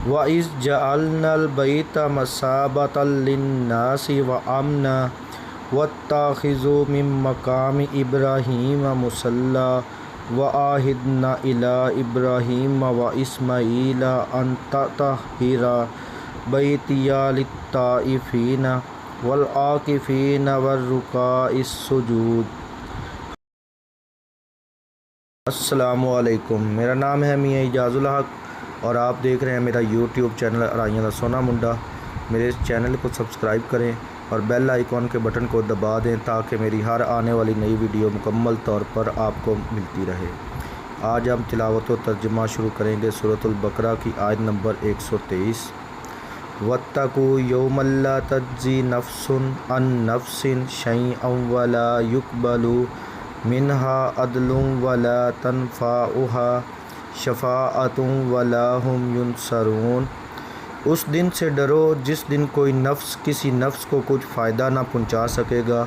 وَإِذْ جَعَلْنَا الْبَيْتَ مَثَابَةً لِلنَّاسِ وَأَمْنًا وَاتَّخِذُوا مِن مَّقَامِ إِبْرَاهِيمَ مُصَلًّى وَعَهِدْنَا إِلَىٰ إِبْرَاهِيمَ وَإِسْمَاعِيلَ أَن طَهِّرَ بَيْتِيَ لِلطَّائِفِينَ وَالْعَاكِفِينَ وَالرُّكَّعِ السُّجُودِ۔ السلام علیکم، میرا نام ہے میاں اعجاز الحق اور آپ دیکھ رہے ہیں میرا یوٹیوب چینل ارائیاں دا سونا منڈا۔ میرے اس چینل کو سبسکرائب کریں اور بیل آئیکن کے بٹن کو دبا دیں تاکہ میری ہر آنے والی نئی ویڈیو مکمل طور پر آپ کو ملتی رہے۔ آج ہم تلاوت و ترجمہ شروع کریں گے سورۃ البقرہ کی آیت نمبر 123۔ وَاتَّقُوا يَوْمًا لَا تَجْزِي نَفْسٌ عَن نَفْسٍ شَيْئًا وَلَا يُقْبَلُ مِنْهَا عَدْلٌ وَلَا تَنفَعُهَا شَفَاعَةٌ وَلَا هُمْ يُنصَرُونَ۔ اس دن سے ڈرو جس دن کوئی نفس کسی نفس کو کچھ فائدہ نہ پہنچا سکے گا،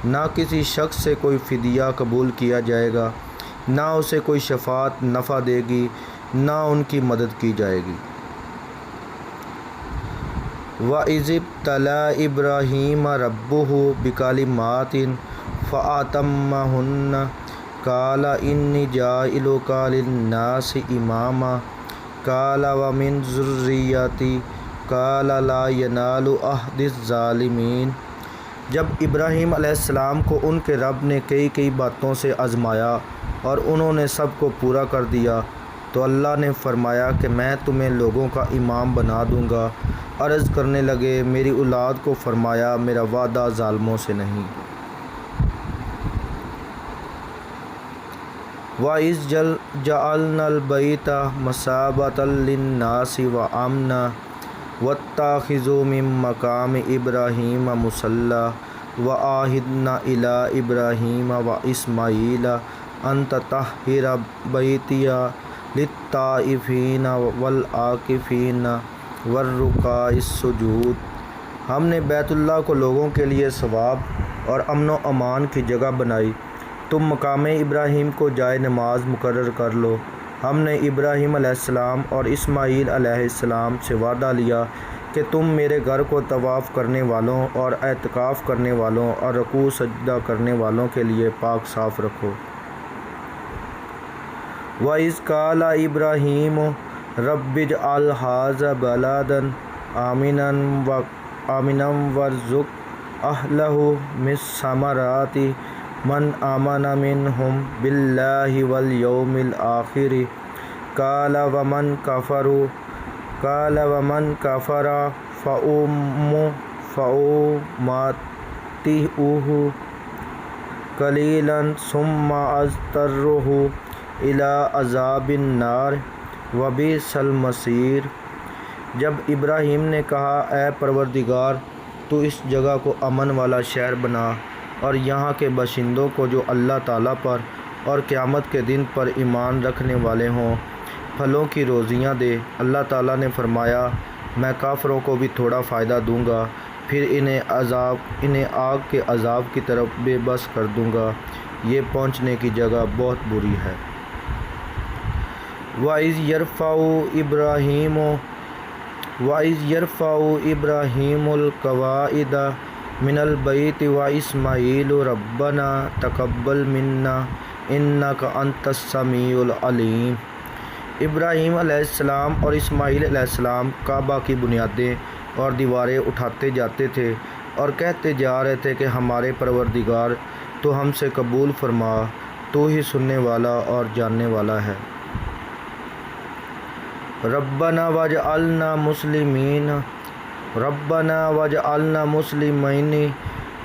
نہ کسی شخص سے کوئی فدیہ قبول کیا جائے گا، نہ اسے کوئی شفاعت نفع دے گی، نہ ان کی مدد کی جائے گی۔ وَإِذِ ابْتَلَىٰ إِبْرَاهِيمَ رَبُّهُ بِكَلِمَاتٍ فَأَتَمَّهُنَّ قَالَ إِنِّي جَاعِلُكَ لِلنَّاسِ إِمَامًا قَالَ وَمِن ذُرِّيَّتِي قَالَ لَا يَنَالُ عَهْدِ الظَّالِمِينَ۔ جب ابراہیم علیہ السلام کو ان کے رب نے کئی باتوں سے آزمایا اور انہوں نے سب کو پورا کر دیا تو اللہ نے فرمایا کہ میں تمہیں لوگوں کا امام بنا دوں گا۔ عرض کرنے لگے میری اولاد کو فرمایا میرا وعدہ ظالموں سے نہیں۔ وَإِذْ جَعَلْنَا الْبَيْتَ مَثَابَةً لِلنَّاسِ وَأَمْنًا وَاتَّخِذُوا مِن مَّقَامِ إِبْرَاهِيمَ مُصَلًّى وَعَهِدْنَا إِلَىٰ إِبْرَاهِيمَ وَإِسْمَاعِيلَ أَن طَهِّرَ بَيْتِيَ لِلطَّائِفِينَ وَالْعَاكِفِينَ وَالرُّكَّعِ السُّجُودِ۔ ہم نے بیت اللہ کو لوگوں کے لیے ثواب اور امن و امان کی جگہ بنائی، تم مقام ابراہیم کو جائے نماز مقرر کر لو۔ ہم نے ابراہیم علیہ السلام اور اسماعیل علیہ السلام سے وعدہ لیا کہ تم میرے گھر کو طواف کرنے والوں اور اعتکاف کرنے والوں اور رکوع سجدہ کرنے والوں کے لیے پاک صاف رکھو۔ وَإِذْ قَالَ إِبْرَاهِيمُ رَبِّ اجْعَلْ هَٰذَا بَلَدًا آمِنًا وَارْزُقْ أَهْلَهُ مِنَ الثَّمَرَاتِ مَنْ آمَنَ مِنْهُم بِاللَّهِ وَالْيَوْمِ الْآخِرِ قَالَ وَمَنْ كَفَرَ فَأُمَتِّعُهُ قَلِيلًا ثُمَّ أَضْطَرُّهُ إِلَىٰ عَذَابِ النَّارِ وَبِئْسَ الْمَصِيرُ۔ جب ابراہیم نے کہا اے پروردگار تو اس جگہ کو امن والا شہر بنا اور یہاں کے باشندوں کو جو اللہ تعالیٰ پر اور قیامت کے دن پر ایمان رکھنے والے ہوں پھلوں کی روزیاں دے۔ اللہ تعالیٰ نے فرمایا میں کافروں کو بھی تھوڑا فائدہ دوں گا، پھر انہیں آگ کے عذاب کی طرف بے بس کر دوں گا، یہ پہنچنے کی جگہ بہت بری ہے۔ وَإِذْ يَرْفَعُ إِبْرَاهِيمُ الْقَوَاعِدَ مِنَ الْبَيْتِ وَإِسْمَاعِيلُ رَبَّنَا تَقَبَّلْ مِنَّا إِنَّكَ أَنتَ السَّمِيعُ الْعَلِيمُ۔ ابراہیم علیہ السلام اور اسماعیل علیہ السلام کعبہ کی بنیادیں اور دیواریں اٹھاتے جاتے تھے اور کہتے جا رہے تھے کہ ہمارے پروردگار تو ہم سے قبول فرما، تو ہی سننے والا اور جاننے والا ہے۔ ربنا واجعلنا مسلمین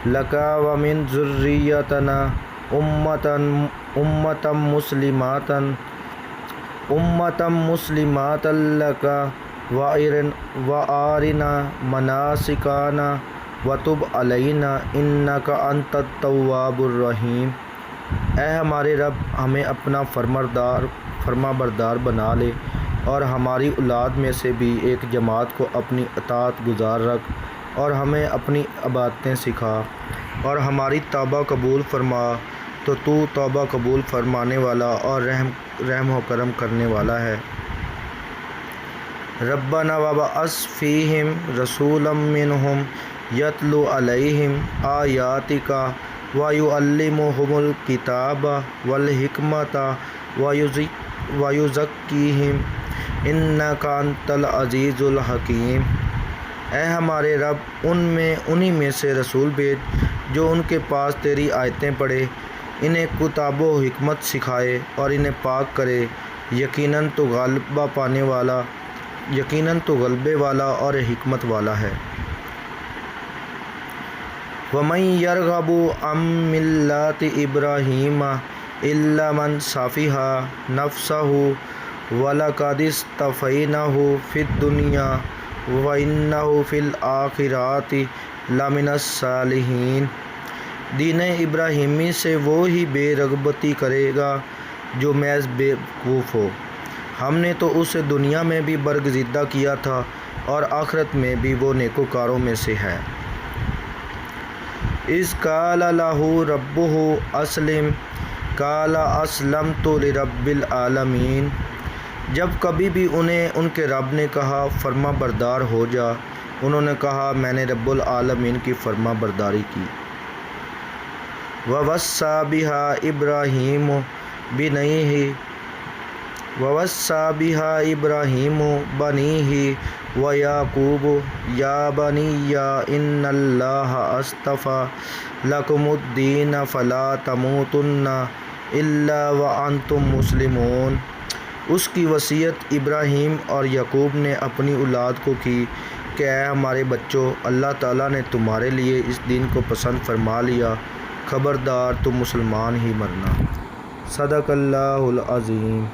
لک ومن ذریتنا امة مسلمات لک وارنا مناسکنا وتب علینا انک انت التواب الرحیم۔ اے ہمارے رب ہمیں اپنا فرما بردار بنا لے اور ہماری اولاد میں سے بھی ایک جماعت کو اپنی اطاعت گزار رکھ اور ہمیں اپنی عبادتیں سکھا اور ہماری توبہ قبول فرما، تو تو توبہ قبول فرمانے والا اور رحم و کرم کرنے والا ہے۔ ربنا وابعث فیہم رسولا منہم یتلو علیہم آیاتک ویعلمہم الکتاب والحکمۃ ویزکیہم انک انت العزیز الحکیم۔ اے ہمارے رب، انہی میں سے رسول بھیج جو ان کے پاس تیری آیتیں پڑھے، انہیں کتاب و حکمت سکھائے اور انہیں پاک کرے، یقیناً تو غلبے والا اور حکمت والا ہے۔ وَمَن يَرْغَبُ عَن مِّلَّةِ إِبْرَاهِيمَ إِلَّا مَن سَفِهَ نَفْسَهُ وَلَقَدِ اصْطَفَيْنَاهُ فِي الدُّنْيَا وَإِنَّهُ فِي الْآخِرَةِ لَمِنَ الصَّالِحِينَ۔ دین ابراہیمی سے وہ ہی بے رغبتی کرے گا جو محض بے وقوف ہو۔ ہم نے تو اسے دنیا میں بھی برگزیدہ کیا تھا اور آخرت میں بھی وہ نیکوکاروں میں سے ہے۔ اذ قال لہ ربہ اسلم قال اسلمت لرب العالمین۔ جب کبھی بھی انہیں ان کے رب نے کہا فرما بردار ہو جا، انہوں نے کہا میں نے رب العالمین کی فرما برداری کی۔ وَوَصَّى بِهَا إِبْرَاهِيمُ بَنِيهِ وَيَعْقُوبُ يَا بَنِيَّ إِنَّ اللَّهَ اصْطَفَى لَكُمُ الدِّينَ فَلَا تَمُوتُنَّ إِلَّا وَأَنْتُمْ مُسْلِمُونَ۔ اس کی وصیت ابراہیم اور یعقوب نے اپنی اولاد کو کی کہ اے ہمارے بچوں، اللہ تعالیٰ نے تمہارے لیے اس دین کو پسند فرما لیا، خبردار تم مسلمان ہی مرنا۔ صدق اللہ العظیم۔